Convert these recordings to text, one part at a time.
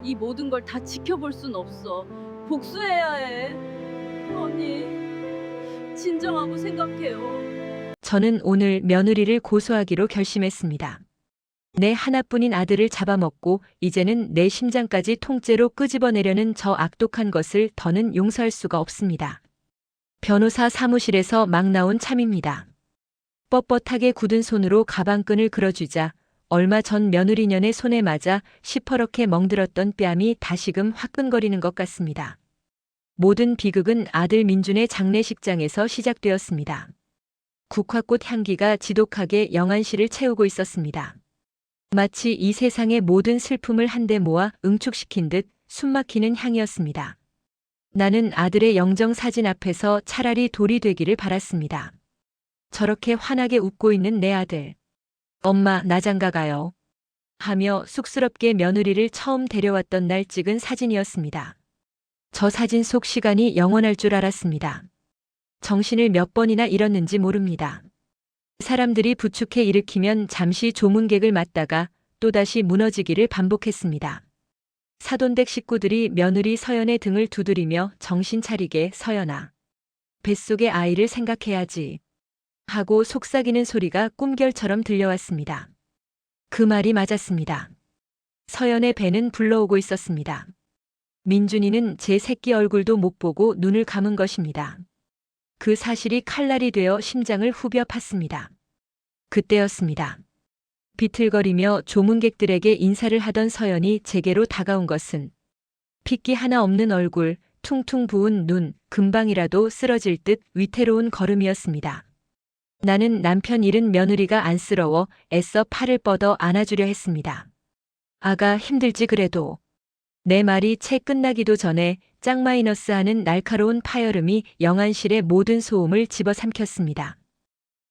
이 모든 걸 다 지켜볼 순 없어. 복수해야 해. 언니, 진정하고 생각해요. 저는 오늘 며느리를 고소하기로 결심했습니다. 내 하나뿐인 아들을 잡아먹고 이제는 내 심장까지 통째로 끄집어내려는 저 악독한 것을 더는 용서할 수가 없습니다. 변호사 사무실에서 막 나온 참입니다. 뻣뻣하게 굳은 손으로 가방끈을 그어주자 얼마 전 며느리년의 손에 맞아 시퍼렇게 멍들었던 뺨이 다시금 화끈거리는 것 같습니다. 모든 비극은 아들 민준의 장례식장에서 시작되었습니다. 국화꽃 향기가 지독하게 영안실을 채우고 있었습니다. 마치 이 세상의 모든 슬픔을 한데 모아 응축시킨 듯 숨막히는 향이었습니다. 나는 아들의 영정 사진 앞에서 차라리 돌이 되기를 바랐습니다. 저렇게 환하게 웃고 있는 내 아들. 엄마, 나 장가 가요. 하며 쑥스럽게 며느리를 처음 데려왔던 날 찍은 사진이었습니다. 저 사진 속 시간이 영원할 줄 알았습니다. 정신을 몇 번이나 잃었는지 모릅니다. 사람들이 부축해 일으키면 잠시 조문객을 맞다가 또다시 무너지기를 반복했습니다. 사돈댁 식구들이 며느리 서연의 등을 두드리며 정신 차리게 서연아. 뱃속의 아이를 생각해야지. 하고 속삭이는 소리가 꿈결처럼 들려왔습니다. 그 말이 맞았습니다. 서연의 배는 불러오고 있었습니다. 민준이는 제 새끼 얼굴도 못 보고 눈을 감은 것입니다. 그 사실이 칼날이 되어 심장을 후벼 팠습니다. 그때였습니다. 비틀거리며 조문객들에게 인사를 하던 서연이 제게로 다가온 것은 핏기 하나 없는 얼굴, 퉁퉁 부은 눈, 금방이라도 쓰러질 듯 위태로운 걸음이었습니다. 나는 남편 잃은 며느리가 안쓰러워 애써 팔을 뻗어 안아주려 했습니다. 아가 힘들지 그래도. 내 말이 채 끝나기도 전에 짝마이너스 하는 날카로운 파열음이 영안실의 모든 소음을 집어삼켰습니다.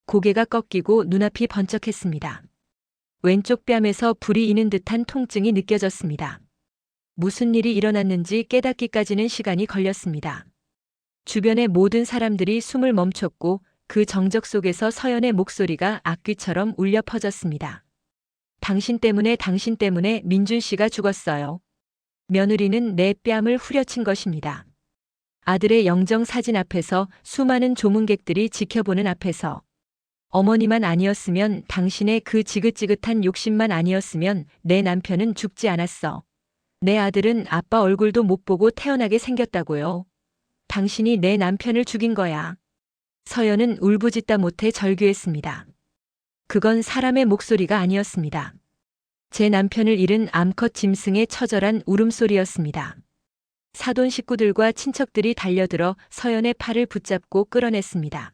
고개가 꺾이고 눈앞이 번쩍했습니다. 왼쪽 뺨에서 불이 이는 듯한 통증이 느껴졌습니다. 무슨 일이 일어났는지 깨닫기까지는 시간이 걸렸습니다. 주변의 모든 사람들이 숨을 멈췄고 그 정적 속에서 서연의 목소리가 악귀처럼 울려 퍼졌습니다. 당신 때문에 민준 씨가 죽었어요. 며느리는 내 뺨을 후려친 것입니다. 아들의 영정 사진 앞에서 수많은 조문객들이 지켜보는 앞에서 어머니만 아니었으면 당신의 그 지긋지긋한 욕심만 아니었으면 내 남편은 죽지 않았어. 내 아들은 아빠 얼굴도 못 보고 태어나게 생겼다고요. 당신이 내 남편을 죽인 거야. 서연은 울부짖다 못해 절규했습니다. 그건 사람의 목소리가 아니었습니다. 제 남편을 잃은 암컷 짐승의 처절한 울음소리였습니다. 사돈 식구들과 친척들이 달려들어 서연의 팔을 붙잡고 끌어냈습니다.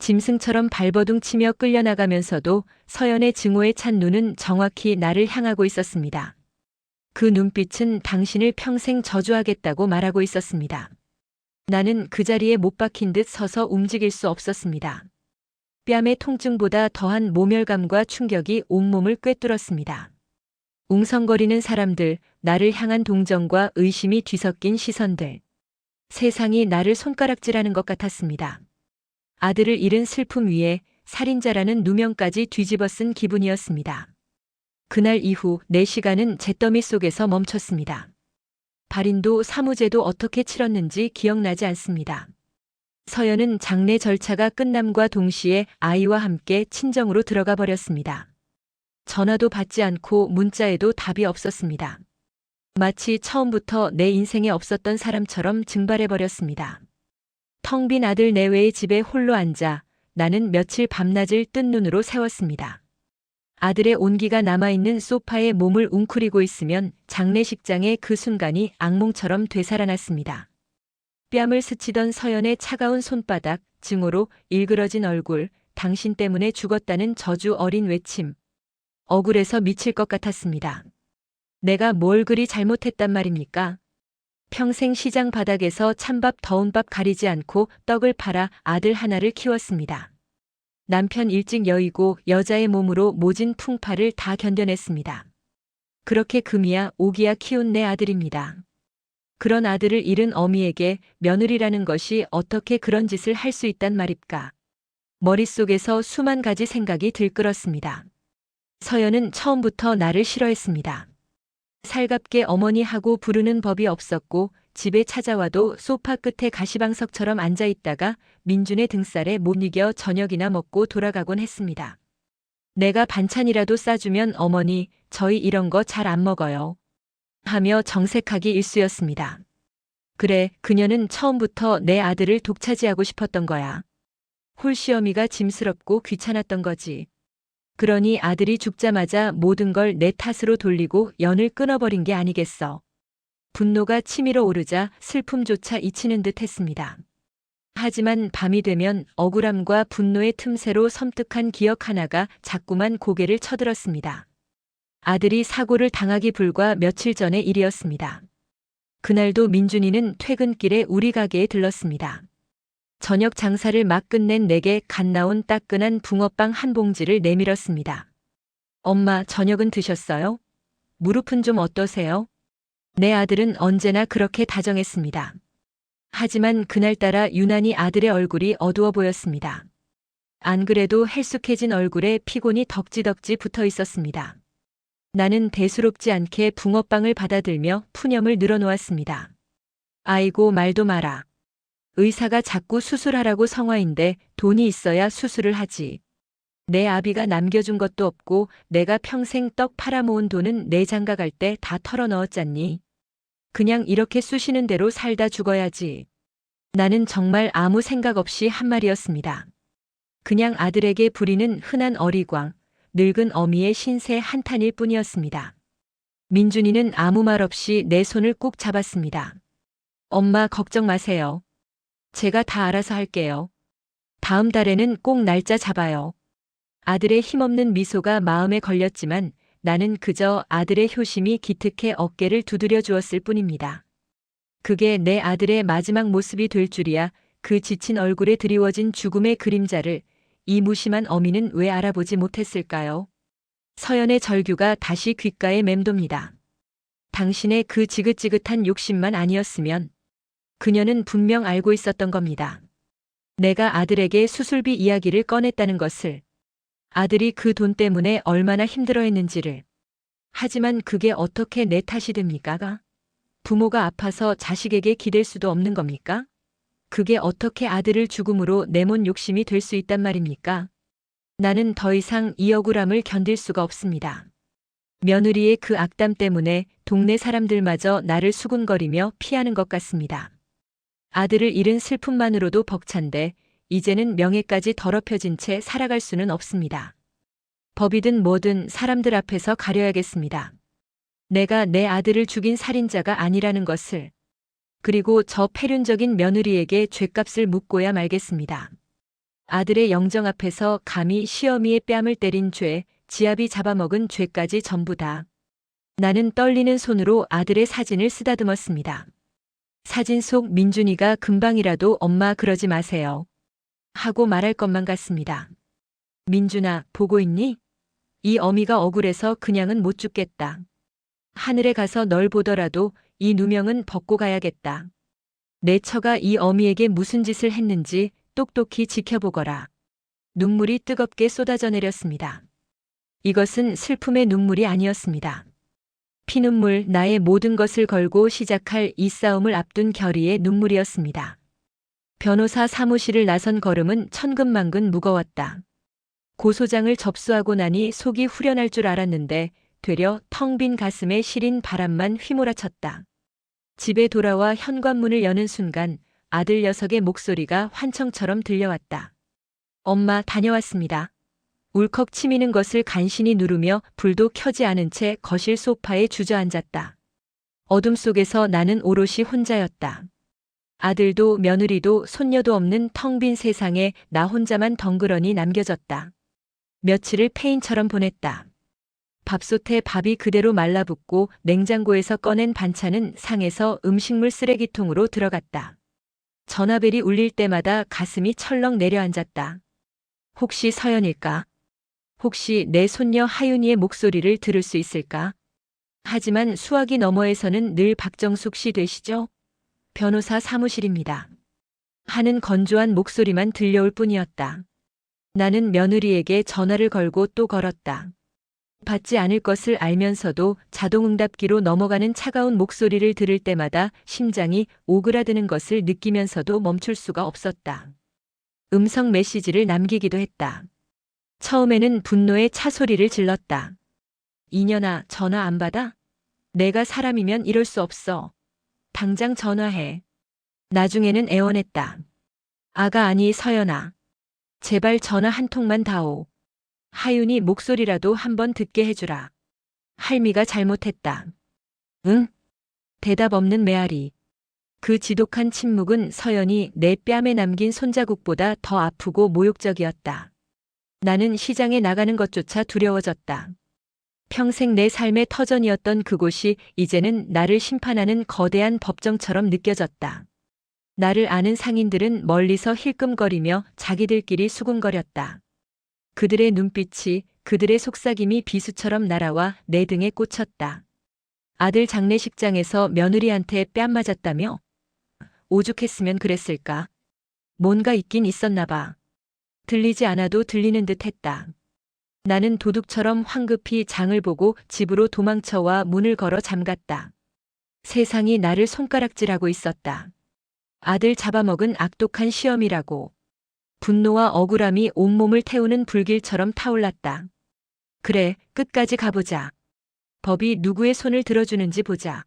짐승처럼 발버둥 치며 끌려나가면서도 서연의 증오에 찬 눈은 정확히 나를 향하고 있었습니다. 그 눈빛은 당신을 평생 저주하겠다고 말하고 있었습니다. 나는 그 자리에 못 박힌 듯 서서 움직일 수 없었습니다. 뺨의 통증보다 더한 모멸감과 충격이 온몸을 꿰뚫었습니다. 웅성거리는 사람들, 나를 향한 동정과 의심이 뒤섞인 시선들. 세상이 나를 손가락질하는 것 같았습니다. 아들을 잃은 슬픔 위에 살인자라는 누명까지 뒤집어 쓴 기분이었습니다. 그날 이후 내 시간은 잿더미 속에서 멈췄습니다. 발인도 사무제도 어떻게 치렀는지 기억나지 않습니다. 서연은 장례 절차가 끝남과 동시에 아이와 함께 친정으로 들어가 버렸습니다. 전화도 받지 않고 문자에도 답이 없었습니다. 마치 처음부터 내 인생에 없었던 사람처럼 증발해버렸습니다. 텅 빈 아들 내외의 집에 홀로 앉아 나는 며칠 밤낮을 뜬 눈으로 세웠습니다. 아들의 온기가 남아있는 소파에 몸을 웅크리고 있으면 장례식장의 그 순간이 악몽처럼 되살아났습니다. 뺨을 스치던 서연의 차가운 손바닥, 증오로 일그러진 얼굴, 당신 때문에 죽었다는 저주 어린 외침. 억울해서 미칠 것 같았습니다. 내가 뭘 그리 잘못했단 말입니까? 평생 시장 바닥에서 찬밥 더운 밥 가리지 않고 떡을 팔아 아들 하나를 키웠습니다. 남편 일찍 여의고 여자의 몸으로 모진 풍파를 다 견뎌냈습니다. 그렇게 금이야 오기야 키운 내 아들입니다. 그런 아들을 잃은 어미에게 며느리라는 것이 어떻게 그런 짓을 할 수 있단 말입니까? 머릿속에서 수만 가지 생각이 들끓었습니다. 서연은 처음부터 나를 싫어했습니다. 살갑게 어머니 하고 부르는 법이 없었고 집에 찾아와도 소파 끝에 가시방석처럼 앉아 있다가 민준의 등살에 못 이겨 저녁이나 먹고 돌아가곤 했습니다. 내가 반찬이라도 싸주면 어머니, 저희 이런 거 잘 안 먹어요. 하며 정색하기 일쑤였습니다. 그래, 그녀는 처음부터 내 아들을 독차지하고 싶었던 거야. 홀시어미가 짐스럽고 귀찮았던 거지. 그러니 아들이 죽자마자 모든 걸 내 탓으로 돌리고 연을 끊어버린 게 아니겠어. 분노가 치밀어 오르자 슬픔조차 잊히는 듯 했습니다. 하지만 밤이 되면 억울함과 분노의 틈새로 섬뜩한 기억 하나가 자꾸만 고개를 쳐들었습니다. 아들이 사고를 당하기 불과 며칠 전의 일이었습니다. 그날도 민준이는 퇴근길에 우리 가게에 들렀습니다. 저녁 장사를 막 끝낸 내게 갓 나온 따끈한 붕어빵 한 봉지를 내밀었습니다. 엄마, 저녁은 드셨어요? 무릎은 좀 어떠세요? 내 아들은 언제나 그렇게 다정했습니다. 하지만 그날따라 유난히 아들의 얼굴이 어두워 보였습니다. 안 그래도 헬쑥해진 얼굴에 피곤이 덕지덕지 붙어 있었습니다. 나는 대수롭지 않게 붕어빵을 받아들며 푸념을 늘어놓았습니다. 아이고, 말도 마라. 의사가 자꾸 수술하라고 성화인데 돈이 있어야 수술을 하지. 내 아비가 남겨준 것도 없고 내가 평생 떡 팔아모은 돈은 내 장가 갈 때 다 털어넣었잖니. 그냥 이렇게 쑤시는 대로 살다 죽어야지. 나는 정말 아무 생각 없이 한 말이었습니다. 그냥 아들에게 부리는 흔한 어리광, 늙은 어미의 신세 한탄일 뿐이었습니다. 민준이는 아무 말 없이 내 손을 꾹 잡았습니다. 엄마, 걱정 마세요. 제가 다 알아서 할게요. 다음 달에는 꼭 날짜 잡아요. 아들의 힘없는 미소가 마음에 걸렸지만 나는 그저 아들의 효심이 기특해 어깨를 두드려 주었을 뿐입니다. 그게 내 아들의 마지막 모습이 될 줄이야. 그 지친 얼굴에 드리워진 죽음의 그림자를 이 무심한 어미는 왜 알아보지 못했을까요? 서연의 절규가 다시 귓가에 맴돕니다. 당신의 그 지긋지긋한 욕심만 아니었으면 그녀는 분명 알고 있었던 겁니다. 내가 아들에게 수술비 이야기를 꺼냈다는 것을, 아들이 그 돈 때문에 얼마나 힘들어했는지를. 하지만 그게 어떻게 내 탓이 됩니까? 부모가 아파서 자식에게 기댈 수도 없는 겁니까? 그게 어떻게 아들을 죽음으로 내몬 욕심이 될 수 있단 말입니까? 나는 더 이상 이 억울함을 견딜 수가 없습니다. 며느리의 그 악담 때문에 동네 사람들마저 나를 수군거리며 피하는 것 같습니다. 아들을 잃은 슬픔만으로도 벅찬데 이제는 명예까지 더럽혀진 채 살아갈 수는 없습니다. 법이든 뭐든 사람들 앞에서 가려야겠습니다. 내가 내 아들을 죽인 살인자가 아니라는 것을, 그리고 저 패륜적인 며느리에게 죗값을 묻고야 말겠습니다. 아들의 영정 앞에서 감히 시어미의 뺨을 때린 죄, 지압이 잡아먹은 죄까지 전부 다. 나는 떨리는 손으로 아들의 사진을 쓰다듬었습니다. 사진 속 민준이가 금방이라도 엄마 그러지 마세요 하고 말할 것만 같습니다. 민준아, 보고 있니? 이 어미가 억울해서 그냥은 못 죽겠다. 하늘에 가서 널 보더라도 이 누명은 벗고 가야겠다. 내 처가 이 어미에게 무슨 짓을 했는지 똑똑히 지켜보거라. 눈물이 뜨겁게 쏟아져 내렸습니다. 이것은 슬픔의 눈물이 아니었습니다. 피눈물, 나의 모든 것을 걸고 시작할 이 싸움을 앞둔 결의의 눈물이었습니다. 변호사 사무실을 나선 걸음은 천근만근 무거웠다. 고소장을 접수하고 나니 속이 후련할 줄 알았는데 되려 텅 빈 가슴에 시린 바람만 휘몰아쳤다. 집에 돌아와 현관문을 여는 순간 아들 녀석의 목소리가 환청처럼 들려왔다. 엄마, 다녀왔습니다. 울컥 치미는 것을 간신히 누르며 불도 켜지 않은 채 거실 소파에 주저앉았다. 어둠 속에서 나는 오롯이 혼자였다. 아들도 며느리도 손녀도 없는 텅 빈 세상에 나 혼자만 덩그러니 남겨졌다. 며칠을 페인처럼 보냈다. 밥솥에 밥이 그대로 말라붙고 냉장고에서 꺼낸 반찬은 상에서 음식물 쓰레기통으로 들어갔다. 전화벨이 울릴 때마다 가슴이 철렁 내려앉았다. 혹시 서연일까? 혹시 내 손녀 하윤이의 목소리를 들을 수 있을까? 하지만 수화기 너머에서는 늘 박정숙 씨 되시죠? 변호사 사무실입니다. 하는 건조한 목소리만 들려올 뿐이었다. 나는 며느리에게 전화를 걸고 또 걸었다. 받지 않을 것을 알면서도 자동응답기로 넘어가는 차가운 목소리를 들을 때마다 심장이 오그라드는 것을 느끼면서도 멈출 수가 없었다. 음성 메시지를 남기기도 했다. 처음에는 분노의 차소리를 질렀다. 이년아, 전화 안 받아? 내가 사람이면 이럴 수 없어. 당장 전화해. 나중에는 애원했다. 아가 아니 서연아. 제발 전화 한 통만 다오. 하윤이 목소리라도 한번 듣게 해주라. 할미가 잘못했다. 응? 대답 없는 메아리. 그 지독한 침묵은 서연이 내 뺨에 남긴 손자국보다 더 아프고 모욕적이었다. 나는 시장에 나가는 것조차 두려워졌다. 평생 내 삶의 터전이었던 그곳이 이제는 나를 심판하는 거대한 법정처럼 느껴졌다. 나를 아는 상인들은 멀리서 힐끔거리며 자기들끼리 수군거렸다. 그들의 눈빛이, 그들의 속삭임이 비수처럼 날아와 내 등에 꽂혔다. 아들 장례식장에서 며느리한테 뺨 맞았다며? 오죽했으면 그랬을까? 뭔가 있긴 있었나 봐. 들리지 않아도 들리는 듯 했다. 나는 도둑처럼 황급히 장을 보고 집으로 도망쳐와 문을 걸어 잠갔다. 세상이 나를 손가락질하고 있었다. 아들 잡아먹은 악독한 시험이라고. 분노와 억울함이 온몸을 태우는 불길처럼 타올랐다. 그래, 끝까지 가보자. 법이 누구의 손을 들어주는지 보자.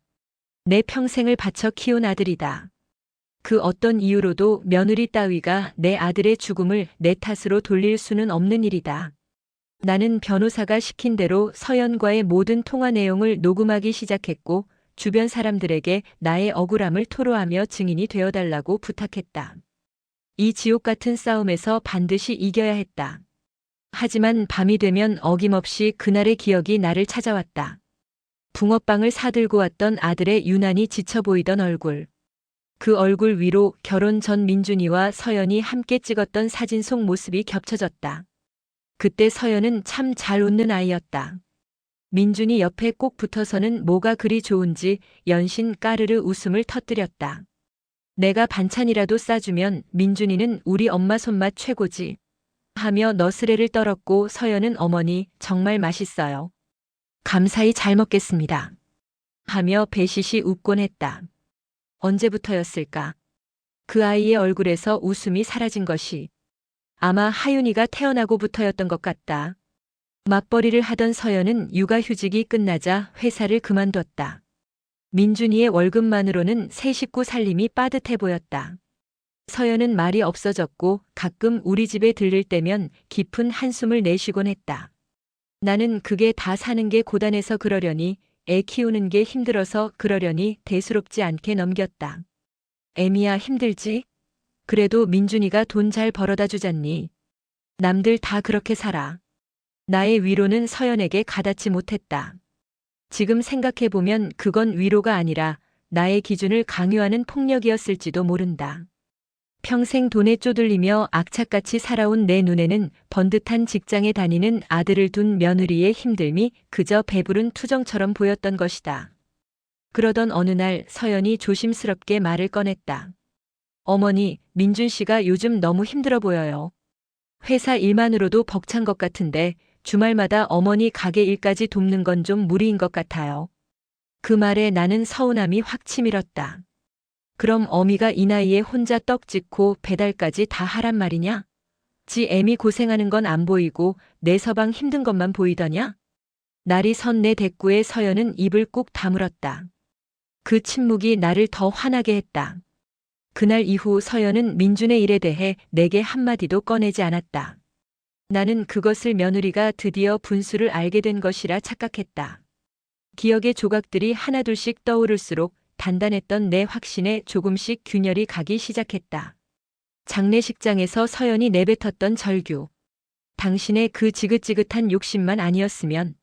내 평생을 바쳐 키운 아들이다. 그 어떤 이유로도 며느리 따위가 내 아들의 죽음을 내 탓으로 돌릴 수는 없는 일이다. 나는 변호사가 시킨 대로 서연과의 모든 통화 내용을 녹음하기 시작했고 주변 사람들에게 나의 억울함을 토로하며 증인이 되어달라고 부탁했다. 이 지옥 같은 싸움에서 반드시 이겨야 했다. 하지만 밤이 되면 어김없이 그날의 기억이 나를 찾아왔다. 붕어빵을 사들고 왔던 아들의 유난히 지쳐 보이던 얼굴. 그 얼굴 위로 결혼 전 민준이와 서연이 함께 찍었던 사진 속 모습이 겹쳐졌다. 그때 서연은 참 잘 웃는 아이였다. 민준이 옆에 꼭 붙어서는 뭐가 그리 좋은지 연신 까르르 웃음을 터뜨렸다. 내가 반찬이라도 싸주면 민준이는 우리 엄마 손맛 최고지. 하며 너스레를 떨었고 서연은 어머니 정말 맛있어요. 감사히 잘 먹겠습니다. 하며 배시시 웃곤 했다. 언제부터였을까? 그 아이의 얼굴에서 웃음이 사라진 것이 아마 하윤이가 태어나고부터였던 것 같다. 맞벌이를 하던 서연은 육아휴직이 끝나자 회사를 그만뒀다. 민준이의 월급만으로는 세 식구 살림이 빠듯해 보였다. 서연은 말이 없어졌고 가끔 우리 집에 들를 때면 깊은 한숨을 내쉬곤 했다. 나는 그게 다 사는 게 고단해서 그러려니 애 키우는 게 힘들어서 그러려니 대수롭지 않게 넘겼다. 애미야 힘들지? 그래도 민준이가 돈 잘 벌어다 주잖니. 남들 다 그렇게 살아. 나의 위로는 서연에게 가닿지 못했다. 지금 생각해보면 그건 위로가 아니라 나의 기준을 강요하는 폭력이었을지도 모른다. 평생 돈에 쪼들리며 악착같이 살아온 내 눈에는 번듯한 직장에 다니는 아들을 둔 며느리의 힘듦이 그저 배부른 투정처럼 보였던 것이다. 그러던 어느 날 서연이 조심스럽게 말을 꺼냈다. 어머니, 민준 씨가 요즘 너무 힘들어 보여요. 회사 일만으로도 벅찬 것 같은데 주말마다 어머니 가게 일까지 돕는 건 좀 무리인 것 같아요. 그 말에 나는 서운함이 확 치밀었다. 그럼 어미가 이 나이에 혼자 떡 짓고 배달까지 다 하란 말이냐? 지 애미 고생하는 건 안 보이고 내 서방 힘든 것만 보이더냐? 날이 선 내 대꾸에 서연은 입을 꾹 다물었다. 그 침묵이 나를 더 화나게 했다. 그날 이후 서연은 민준의 일에 대해 내게 한마디도 꺼내지 않았다. 나는 그것을 며느리가 드디어 분수를 알게 된 것이라 착각했다. 기억의 조각들이 하나둘씩 떠오를수록 단단했던 내 확신에 조금씩 균열이 가기 시작했다. 장례식장에서 서연이 내뱉었던 절규. 당신의 그 지긋지긋한 욕심만 아니었으면,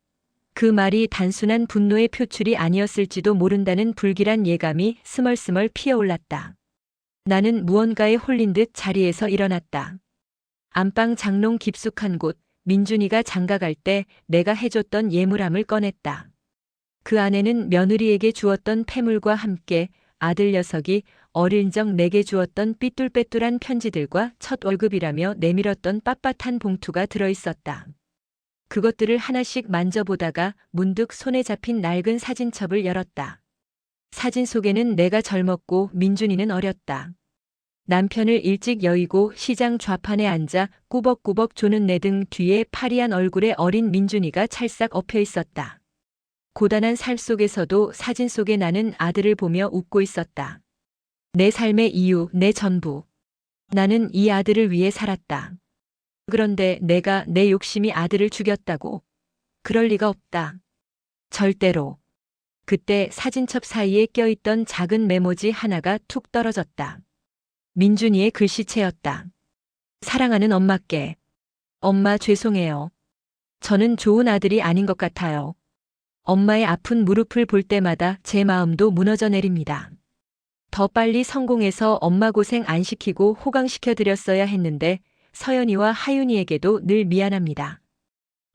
그 말이 단순한 분노의 표출이 아니었을지도 모른다는 불길한 예감이 스멀스멀 피어올랐다. 나는 무언가에 홀린 듯 자리에서 일어났다. 안방 장롱 깊숙한 곳, 민준이가 장가갈 때 내가 해줬던 예물함을 꺼냈다. 그 안에는 며느리에게 주었던 폐물과 함께 아들 녀석이 어릴 적 내게 주었던 삐뚤빼뚤한 편지들과 첫 월급이라며 내밀었던 빳빳한 봉투가 들어있었다. 그것들을 하나씩 만져보다가 문득 손에 잡힌 낡은 사진첩을 열었다. 사진 속에는 내가 젊었고 민준이는 어렸다. 남편을 일찍 여의고 시장 좌판에 앉아 꾸벅꾸벅 조는 내 등 뒤에 파리한 얼굴의 어린 민준이가 찰싹 엎여 있었다. 고단한 삶 속에서도 사진 속에 나는 아들을 보며 웃고 있었다. 내 삶의 이유, 내 전부. 나는 이 아들을 위해 살았다. 그런데 내가 내 욕심이 아들을 죽였다고. 그럴 리가 없다. 절대로. 그때 사진첩 사이에 껴있던 작은 메모지 하나가 툭 떨어졌다. 민준이의 글씨체였다. 사랑하는 엄마께. 엄마 죄송해요. 저는 좋은 아들이 아닌 것 같아요. 엄마의 아픈 무릎을 볼 때마다 제 마음도 무너져 내립니다. 더 빨리 성공해서 엄마 고생 안 시키고 호강시켜 드렸어야 했는데 서연이와 하윤이에게도 늘 미안합니다.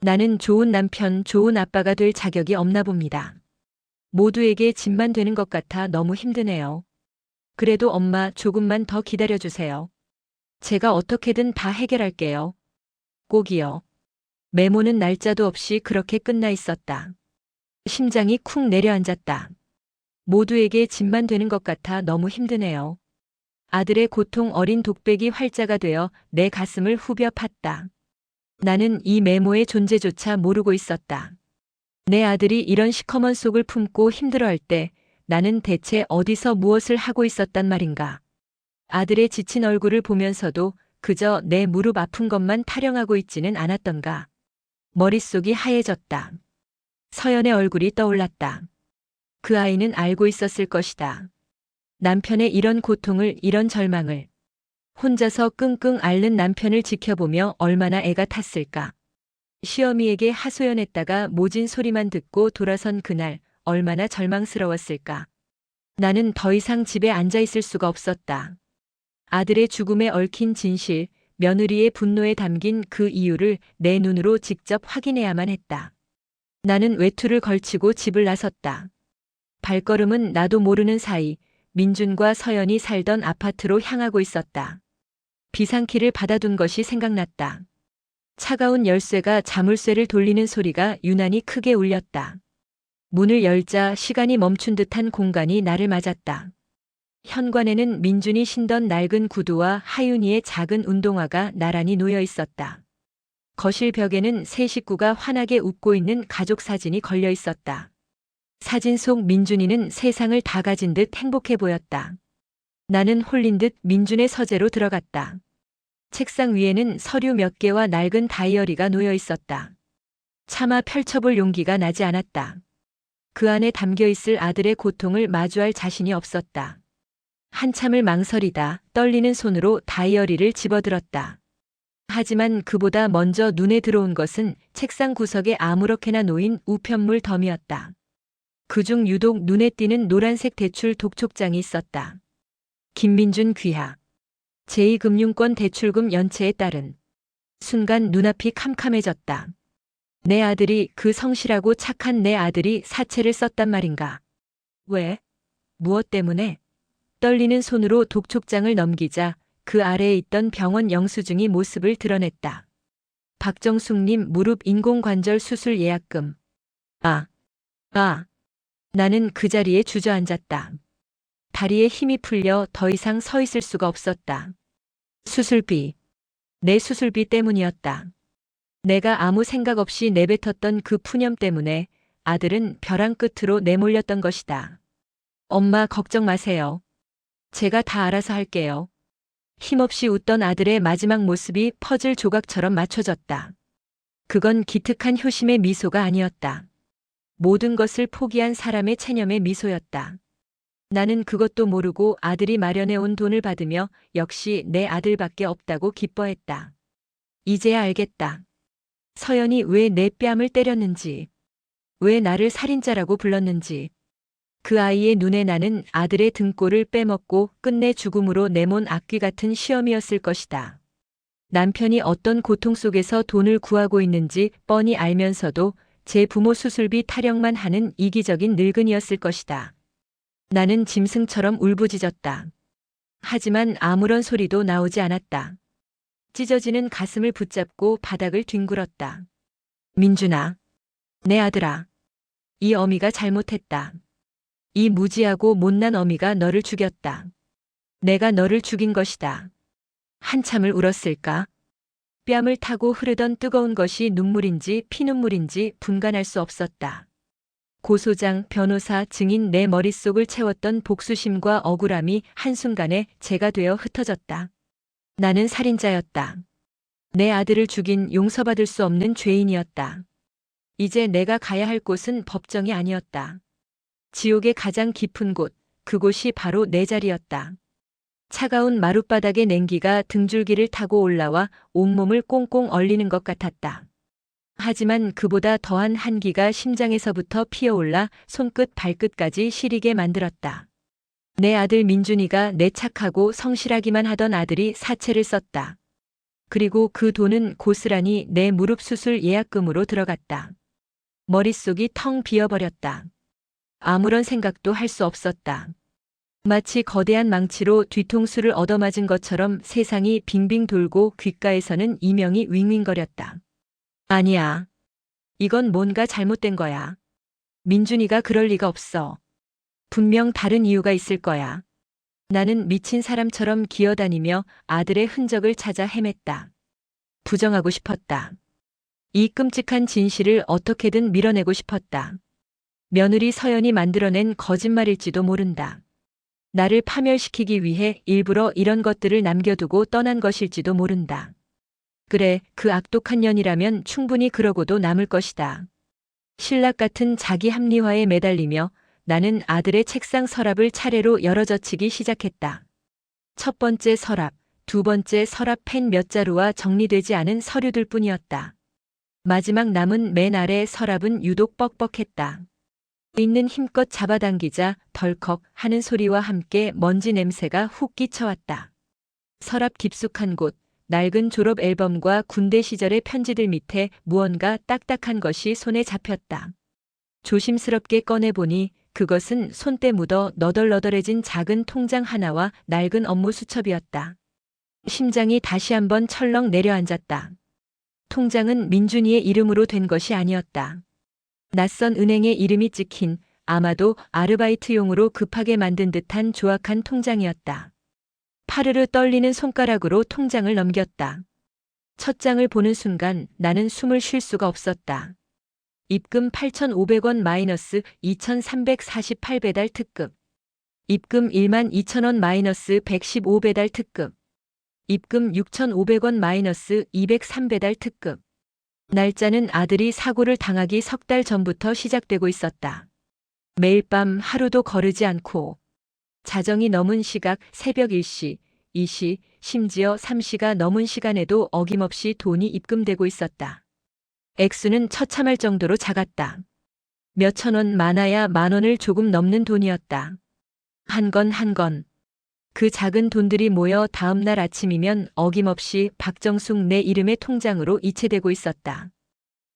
나는 좋은 남편, 좋은 아빠가 될 자격이 없나 봅니다. 모두에게 짐만 되는 것 같아 너무 힘드네요. 그래도 엄마 조금만 더 기다려주세요. 제가 어떻게든 다 해결할게요. 꼭이요. 메모는 날짜도 없이 그렇게 끝나 있었다. 심장이 쿵 내려앉았다. 모두에게 짐만 되는 것 같아 너무 힘드네요. 아들의 고통 어린 독백이 활자가 되어 내 가슴을 후벼 팠다. 나는 이 메모의 존재조차 모르고 있었다. 내 아들이 이런 시커먼 속을 품고 힘들어할 때 나는 대체 어디서 무엇을 하고 있었단 말인가. 아들의 지친 얼굴을 보면서도 그저 내 무릎 아픈 것만 타령하고 있지는 않았던가. 머릿속이 하얘졌다. 서연의 얼굴이 떠올랐다. 그 아이는 알고 있었을 것이다. 남편의 이런 고통을, 이런 절망을. 혼자서 끙끙 앓는 남편을 지켜보며 얼마나 애가 탔을까. 시어미에게 하소연했다가 모진 소리만 듣고 돌아선 그날 얼마나 절망스러웠을까. 나는 더 이상 집에 앉아 있을 수가 없었다. 아들의 죽음에 얽힌 진실, 며느리의 분노에 담긴 그 이유를 내 눈으로 직접 확인해야만 했다. 나는 외투를 걸치고 집을 나섰다. 발걸음은 나도 모르는 사이 민준과 서연이 살던 아파트로 향하고 있었다. 비상키를 받아둔 것이 생각났다. 차가운 열쇠가 자물쇠를 돌리는 소리가 유난히 크게 울렸다. 문을 열자 시간이 멈춘 듯한 공간이 나를 맞았다. 현관에는 민준이 신던 낡은 구두와 하윤이의 작은 운동화가 나란히 놓여 있었다. 거실 벽에는 세 식구가 환하게 웃고 있는 가족 사진이 걸려 있었다. 사진 속 민준이는 세상을 다 가진 듯 행복해 보였다. 나는 홀린 듯 민준의 서재로 들어갔다. 책상 위에는 서류 몇 개와 낡은 다이어리가 놓여 있었다. 차마 펼쳐볼 용기가 나지 않았다. 그 안에 담겨 있을 아들의 고통을 마주할 자신이 없었다. 한참을 망설이다 떨리는 손으로 다이어리를 집어들었다. 하지만 그보다 먼저 눈에 들어온 것은 책상 구석에 아무렇게나 놓인 우편물 덤이었다. 그중 유독 눈에 띄는 노란색 대출 독촉장이 있었다. 김민준 귀하. 제2금융권 대출금 연체에 따른. 순간 눈앞이 캄캄해졌다. 내 아들이, 그 성실하고 착한 내 아들이 사채를 썼단 말인가. 왜? 무엇 때문에? 떨리는 손으로 독촉장을 넘기자 그 아래에 있던 병원 영수증이 모습을 드러냈다. 박정숙님 무릎 인공관절 수술 예약금. 나는 그 자리에 주저앉았다. 다리에 힘이 풀려 더 이상 서 있을 수가 없었다. 수술비. 내 수술비 때문이었다. 내가 아무 생각 없이 내뱉었던 그 푸념 때문에 아들은 벼랑 끝으로 내몰렸던 것이다. 엄마 걱정 마세요. 제가 다 알아서 할게요. 힘없이 웃던 아들의 마지막 모습이 퍼즐 조각처럼 맞춰졌다. 그건 기특한 효심의 미소가 아니었다. 모든 것을 포기한 사람의 체념의 미소였다. 나는 그것도 모르고 아들이 마련해온 돈을 받으며 역시 내 아들밖에 없다고 기뻐했다. 이제야 알겠다. 서연이 왜 내 뺨을 때렸는지, 왜 나를 살인자라고 불렀는지. 그 아이의 눈에 나는 아들의 등골을 빼먹고 끝내 죽음으로 내몬 악귀 같은 시어미였을 것이다. 남편이 어떤 고통 속에서 돈을 구하고 있는지 뻔히 알면서도 제 부모 수술비 타령만 하는 이기적인 늙은이였을 것이다. 나는 짐승처럼 울부짖었다. 하지만 아무런 소리도 나오지 않았다. 찢어지는 가슴을 붙잡고 바닥을 뒹굴었다. 민준아, 내 아들아. 이 어미가 잘못했다. 이 무지하고 못난 어미가 너를 죽였다. 내가 너를 죽인 것이다. 한참을 울었을까? 뺨을 타고 흐르던 뜨거운 것이 눈물인지 피눈물인지 분간할 수 없었다. 고소장, 변호사, 증인 내 머릿속을 채웠던 복수심과 억울함이 한순간에 재가 되어 흩어졌다. 나는 살인자였다. 내 아들을 죽인 용서받을 수 없는 죄인이었다. 이제 내가 가야 할 곳은 법정이 아니었다. 지옥의 가장 깊은 곳, 그곳이 바로 내 자리였다. 차가운 마룻바닥의 냉기가 등줄기를 타고 올라와 온몸을 꽁꽁 얼리는 것 같았다. 하지만 그보다 더한 한기가 심장에서부터 피어올라 손끝 발끝까지 시리게 만들었다. 내 아들 민준이가 내 착하고 성실하기만 하던 아들이 사채를 썼다. 그리고 그 돈은 고스란히 내 무릎 수술 예약금으로 들어갔다. 머릿속이 텅 비어버렸다. 아무런 생각도 할 수 없었다. 마치 거대한 망치로 뒤통수를 얻어맞은 것처럼 세상이 빙빙 돌고 귓가에서는 이명이 윙윙거렸다. 아니야. 이건 뭔가 잘못된 거야. 민준이가 그럴 리가 없어. 분명 다른 이유가 있을 거야. 나는 미친 사람처럼 기어다니며 아들의 흔적을 찾아 헤맸다. 부정하고 싶었다. 이 끔찍한 진실을 어떻게든 밀어내고 싶었다. 며느리 서연이 만들어낸 거짓말일지도 모른다. 나를 파멸시키기 위해 일부러 이런 것들을 남겨두고 떠난 것일지도 모른다. 그래, 그 악독한 년이라면 충분히 그러고도 남을 것이다. 신락 같은 자기 합리화에 매달리며 나는 아들의 책상 서랍을 차례로 열어젖히기 시작했다. 첫 번째 서랍, 두 번째 서랍 펜 몇 자루와 정리되지 않은 서류들 뿐이었다. 마지막 남은 맨 아래 서랍은 유독 뻑뻑했다. 있는 힘껏 잡아당기자 덜컥 하는 소리와 함께 먼지 냄새가 훅 끼쳐왔다. 서랍 깊숙한 곳, 낡은 졸업 앨범과 군대 시절의 편지들 밑에 무언가 딱딱한 것이 손에 잡혔다. 조심스럽게 꺼내보니 그것은 손때 묻어 너덜너덜해진 작은 통장 하나와 낡은 업무 수첩이었다. 심장이 다시 한번 철렁 내려앉았다. 통장은 민준이의 이름으로 된 것이 아니었다. 낯선 은행의 이름이 찍힌 아마도 아르바이트용으로 급하게 만든 듯한 조악한 통장이었다. 파르르 떨리는 손가락으로 통장을 넘겼다. 첫 장을 보는 순간 나는 숨을 쉴 수가 없었다. 입금 8,500원 마이너스 2,348배달 특급. 입금 12,000원 마이너스 115배달 특급. 입금 6,500원 마이너스 203배달 특급. 날짜는 아들이 사고를 당하기 석 달 전부터 시작되고 있었다. 매일 밤 하루도 거르지 않고 자정이 넘은 시각 새벽 1시, 2시, 심지어 3시가 넘은 시간에도 어김없이 돈이 입금되고 있었다. 액수는 처참할 정도로 작았다. 몇천 원 많아야 만 원을 조금 넘는 돈이었다. 한 건 한 건. 그 작은 돈들이 모여 다음 날 아침이면 어김없이 박정숙 내 이름의 통장으로 이체되고 있었다.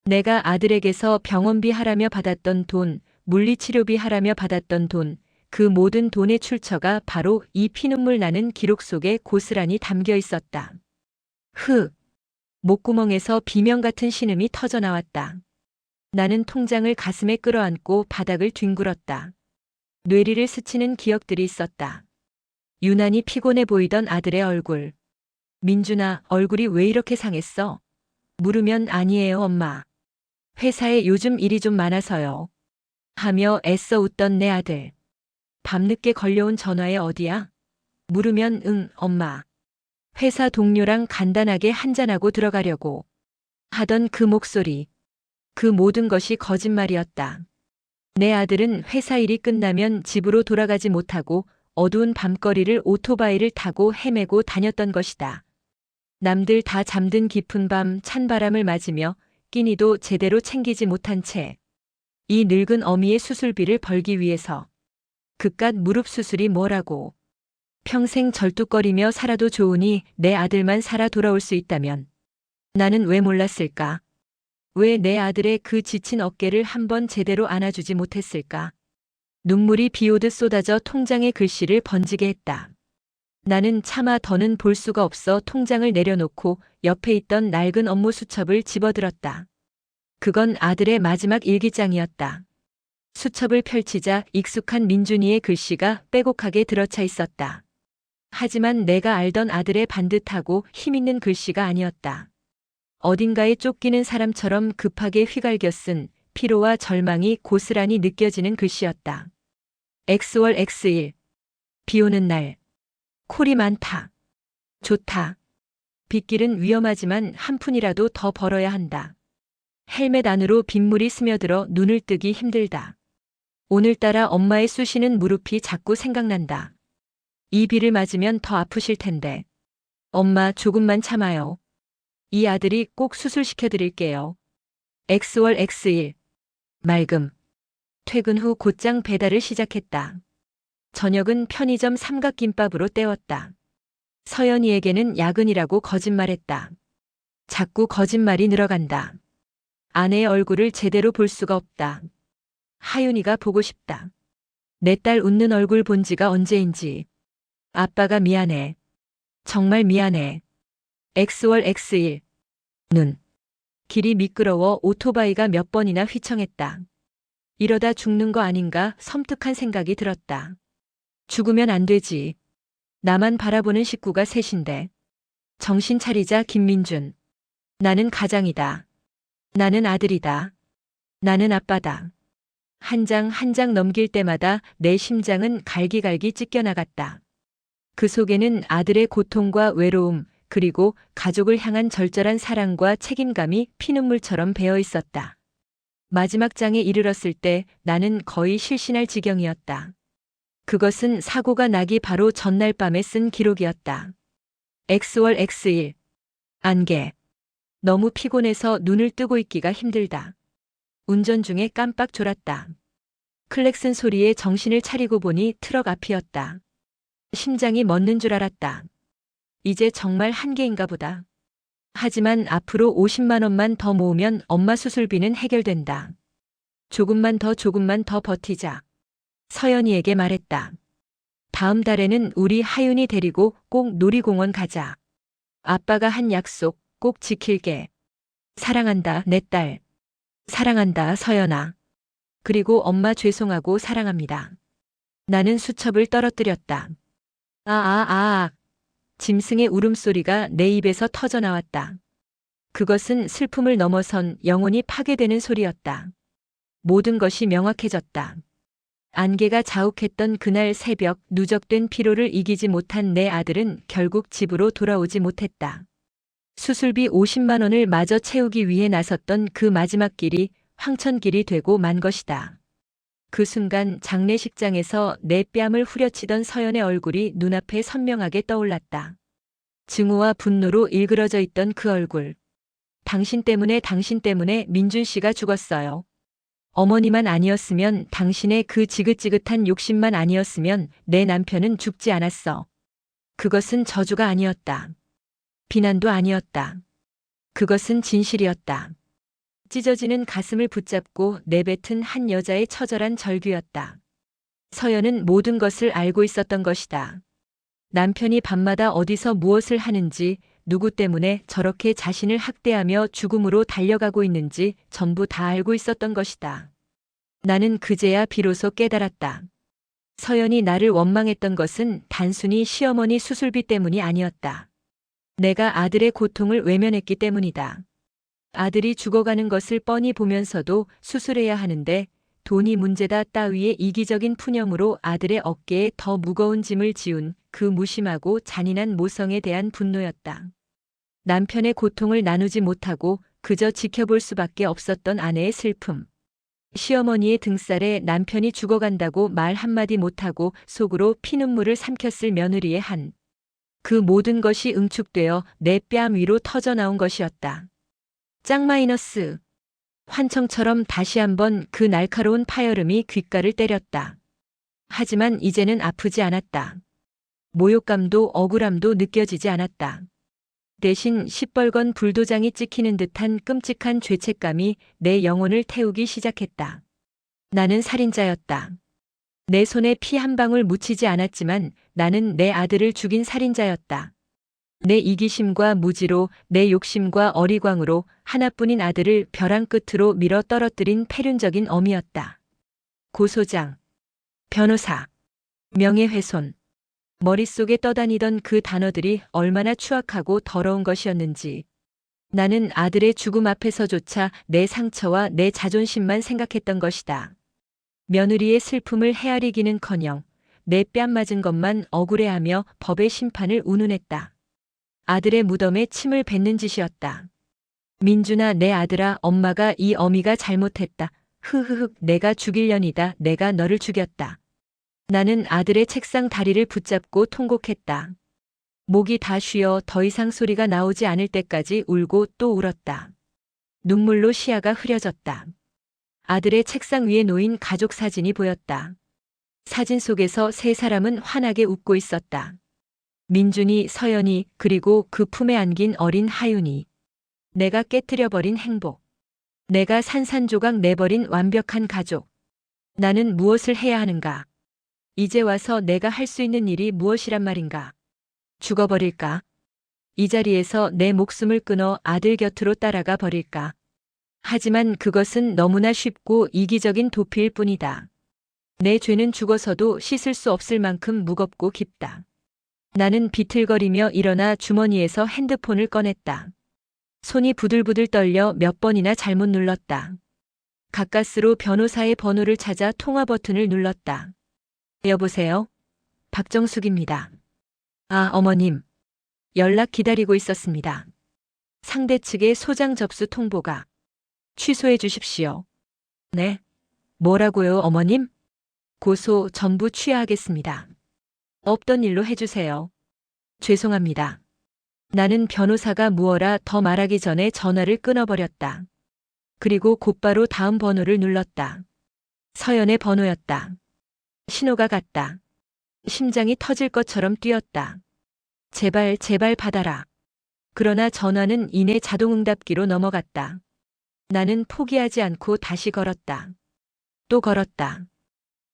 내가 아들에게서 병원비 하라며 받았던 돈, 물리치료비 하라며 받았던 돈, 그 모든 돈의 출처가 바로 이 피눈물 나는 기록 속에 고스란히 담겨 있었다. 목구멍에서 비명 같은 신음이 터져나왔다. 나는 통장을 가슴에 끌어안고 바닥을 뒹굴었다. 뇌리를 스치는 기억들이 있었다. 유난히 피곤해 보이던 아들의 얼굴. 민준아, 얼굴이 왜 이렇게 상했어? 물으면 아니에요, 엄마. 회사에 요즘 일이 좀 많아서요. 하며 애써 웃던 내 아들. 밤늦게 걸려온 전화에 어디야? 물으면 응, 엄마. 회사 동료랑 간단하게 한잔하고 들어가려고. 하던 그 목소리. 그 모든 것이 거짓말이었다. 내 아들은 회사 일이 끝나면 집으로 돌아가지 못하고 어두운 밤거리를 오토바이를 타고 헤매고 다녔던 것이다. 남들 다 잠든 깊은 밤 찬바람을 맞으며 끼니도 제대로 챙기지 못한 채 이 늙은 어미의 수술비를 벌기 위해서. 그깟 무릎 수술이 뭐라고. 평생 절뚝거리며 살아도 좋으니 내 아들만 살아 돌아올 수 있다면. 나는 왜 몰랐을까? 왜 내 아들의 그 지친 어깨를 한번 제대로 안아주지 못했을까? 눈물이 비오듯 쏟아져 통장의 글씨를 번지게 했다. 나는 차마 더는 볼 수가 없어 통장을 내려놓고 옆에 있던 낡은 업무 수첩을 집어들었다. 그건 아들의 마지막 일기장이었다. 수첩을 펼치자 익숙한 민준이의 글씨가 빼곡하게 들어차 있었다. 하지만 내가 알던 아들의 반듯하고 힘있는 글씨가 아니었다. 어딘가에 쫓기는 사람처럼 급하게 휘갈겨 쓴 피로와 절망이 고스란히 느껴지는 글씨였다. X월 X1. 비 오는 날. 콜이 많다. 좋다. 빗길은 위험하지만 한 푼이라도 더 벌어야 한다. 헬멧 안으로 빗물이 스며들어 눈을 뜨기 힘들다. 오늘따라 엄마의 쑤시는 무릎이 자꾸 생각난다. 이 비를 맞으면 더 아프실 텐데. 엄마 조금만 참아요. 이 아들이 꼭 수술시켜 드릴게요. X월 X1. 맑음. 퇴근 후 곧장 배달을 시작했다. 저녁은 편의점 삼각김밥으로 때웠다. 서연이에게는 야근이라고 거짓말했다. 자꾸 거짓말이 늘어간다. 아내의 얼굴을 제대로 볼 수가 없다. 하윤이가 보고 싶다. 내 딸 웃는 얼굴 본 지가 언제인지. 아빠가 미안해. 정말 미안해. X월 X1. 눈. 길이 미끄러워 오토바이가 몇 번이나 휘청했다. 이러다 죽는 거 아닌가 섬뜩한 생각이 들었다. 죽으면 안 되지. 나만 바라보는 식구가 셋인데. 정신 차리자 김민준. 나는 가장이다. 나는 아들이다. 나는 아빠다. 한 장 한 장 넘길 때마다 내 심장은 갈기갈기 찢겨나갔다. 그 속에는 아들의 고통과 외로움, 그리고 가족을 향한 절절한 사랑과 책임감이 피눈물처럼 배어 있었다. 마지막 장에 이르렀을 때 나는 거의 실신할 지경이었다. 그것은 사고가 나기 바로 전날 밤에 쓴 기록이었다. X월 X1. 안개. 너무 피곤해서 눈을 뜨고 있기가 힘들다. 운전 중에 깜빡 졸았다. 클렉슨 소리에 정신을 차리고 보니 트럭 앞이었다. 심장이 멎는 줄 알았다. 이제 정말 한계인가 보다. 하지만 앞으로 50만 원만 더 모으면 엄마 수술비는 해결된다. 조금만 더 버티자. 서연이에게 말했다. 다음 달에는 우리 하윤이 데리고 꼭 놀이공원 가자. 아빠가 한 약속 꼭 지킬게. 사랑한다, 내 딸. 사랑한다, 서연아. 그리고 엄마 죄송하고 사랑합니다. 나는 수첩을 떨어뜨렸다. 짐승의 울음소리가 내 입에서 터져 나왔다. 그것은 슬픔을 넘어선 영혼이 파괴되는 소리였다. 모든 것이 명확해졌다. 안개가 자욱했던 그날 새벽 누적된 피로를 이기지 못한 내 아들은 결국 집으로 돌아오지 못했다. 수술비 50만 원을 마저 채우기 위해 나섰던 그 마지막 길이 황천길이 되고 만 것이다. 그 순간 장례식장에서 내 뺨을 후려치던 서연의 얼굴이 눈앞에 선명하게 떠올랐다. 증오와 분노로 일그러져 있던 그 얼굴. 당신 때문에 민준 씨가 죽었어요. 어머니만 아니었으면, 당신의 그 지긋지긋한 욕심만 아니었으면 내 남편은 죽지 않았어. 그것은 저주가 아니었다. 비난도 아니었다. 그것은 진실이었다. 찢어지는 가슴을 붙잡고 내뱉은 한 여자의 처절한 절규였다. 서연은 모든 것을 알고 있었던 것이다. 남편이 밤마다 어디서 무엇을 하는지, 누구 때문에 저렇게 자신을 학대하며 죽음으로 달려가고 있는지 전부 다 알고 있었던 것이다. 나는 그제야 비로소 깨달았다. 서연이 나를 원망했던 것은 단순히 시어머니 수술비 때문이 아니었다. 내가 아들의 고통을 외면했기 때문이다. 아들이 죽어가는 것을 뻔히 보면서도 수술해야 하는데 돈이 문제다 따위의 이기적인 푸념으로 아들의 어깨에 더 무거운 짐을 지운 그 무심하고 잔인한 모성에 대한 분노였다. 남편의 고통을 나누지 못하고 그저 지켜볼 수밖에 없었던 아내의 슬픔. 시어머니의 등살에 남편이 죽어간다고 말 한마디 못하고 속으로 피눈물을 삼켰을 며느리의 한. 그 모든 것이 응축되어 내 뺨 위로 터져 나온 것이었다. 짝 마이너스. 환청처럼 다시 한번 그 날카로운 파열음이 귓가를 때렸다. 하지만 이제는 아프지 않았다. 모욕감도 억울함도 느껴지지 않았다. 대신 시뻘건 불도장이 찍히는 듯한 끔찍한 죄책감이 내 영혼을 태우기 시작했다. 나는 살인자였다. 내 손에 피 한 방울 묻히지 않았지만 나는 내 아들을 죽인 살인자였다. 내 이기심과 무지로, 내 욕심과 어리광으로 하나뿐인 아들을 벼랑 끝으로 밀어 떨어뜨린 패륜적인 어미였다. 고소장, 변호사, 명예훼손. 머릿속에 떠다니던 그 단어들이 얼마나 추악하고 더러운 것이었는지. 나는 아들의 죽음 앞에서조차 내 상처와 내 자존심만 생각했던 것이다. 며느리의 슬픔을 헤아리기는커녕 내 뺨 맞은 것만 억울해하며 법의 심판을 운운했다. 아들의 무덤에 침을 뱉는 짓이었다. 민준아, 내 아들아, 엄마가 이 어미가 잘못했다. 흐흐흑, 내가 죽일년이다. 내가 너를 죽였다. 나는 아들의 책상 다리를 붙잡고 통곡했다. 목이 다 쉬어 더 이상 소리가 나오지 않을 때까지 울고 또 울었다. 눈물로 시야가 흐려졌다. 아들의 책상 위에 놓인 가족 사진이 보였다. 사진 속에서 세 사람은 환하게 웃고 있었다. 민준이, 서연이, 그리고 그 품에 안긴 어린 하윤이. 내가 깨트려버린 행복. 내가 산산조각 내버린 완벽한 가족. 나는 무엇을 해야 하는가? 이제 와서 내가 할 수 있는 일이 무엇이란 말인가? 죽어버릴까? 이 자리에서 내 목숨을 끊어 아들 곁으로 따라가 버릴까? 하지만 그것은 너무나 쉽고 이기적인 도피일 뿐이다. 내 죄는 죽어서도 씻을 수 없을 만큼 무겁고 깊다. 나는 비틀거리며 일어나 주머니에서 핸드폰을 꺼냈다. 손이 부들부들 떨려 몇 번이나 잘못 눌렀다. 가까스로 변호사의 번호를 찾아 통화 버튼을 눌렀다. 여보세요? 박정숙입니다. 아, 어머님. 연락 기다리고 있었습니다. 상대 측의 소장 접수 통보가. 취소해 주십시오. 네? 뭐라고요, 어머님? 고소 전부 취하하겠습니다. 없던 일로 해주세요. 죄송합니다. 나는 변호사가 무어라 더 말하기 전에 전화를 끊어버렸다. 그리고 곧바로 다음 번호를 눌렀다. 서연의 번호였다. 신호가 갔다. 심장이 터질 것처럼 뛰었다. 제발, 제발 받아라. 그러나 전화는 이내 자동응답기로 넘어갔다. 나는 포기하지 않고 다시 걸었다. 또 걸었다.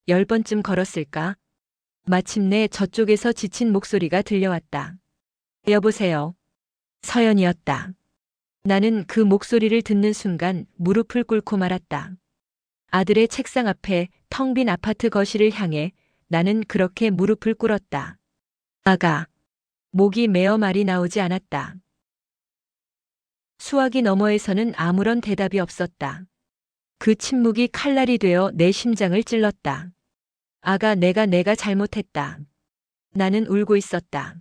10번쯤 걸었을까? 마침내 저쪽에서 지친 목소리가 들려왔다. 여보세요. 서연이었다. 나는 그 목소리를 듣는 순간 무릎을 꿇고 말았다. 아들의 책상 앞에 텅 빈 아파트 거실을 향해 나는 그렇게 무릎을 꿇었다. 아가. 목이 메어 말이 나오지 않았다. 수화기 너머에서는 아무런 대답이 없었다. 그 침묵이 칼날이 되어 내 심장을 찔렀다. 아가, 내가 잘못했다. 나는 울고 있었다.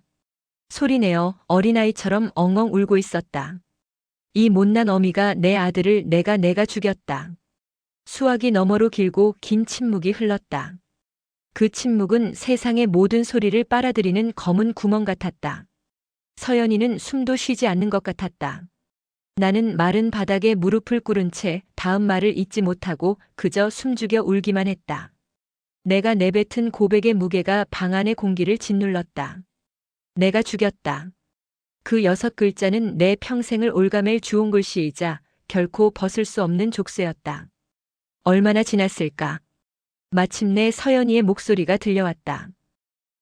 소리내어 어린아이처럼 엉엉 울고 있었다. 이 못난 어미가 내 아들을 내가 죽였다. 수화기 너머로 길고 긴 침묵이 흘렀다. 그 침묵은 세상의 모든 소리를 빨아들이는 검은 구멍 같았다. 서연이는 숨도 쉬지 않는 것 같았다. 나는 마른 바닥에 무릎을 꿇은 채 다음 말을 잊지 못하고 그저 숨죽여 울기만 했다. 내가 내뱉은 고백의 무게가 방 안의 공기를 짓눌렀다. 내가 죽였다. 그 6글자는 내 평생을 올가맬 주홍글씨이자 결코 벗을 수 없는 족쇄였다. 얼마나 지났을까? 마침내 서연이의 목소리가 들려왔다.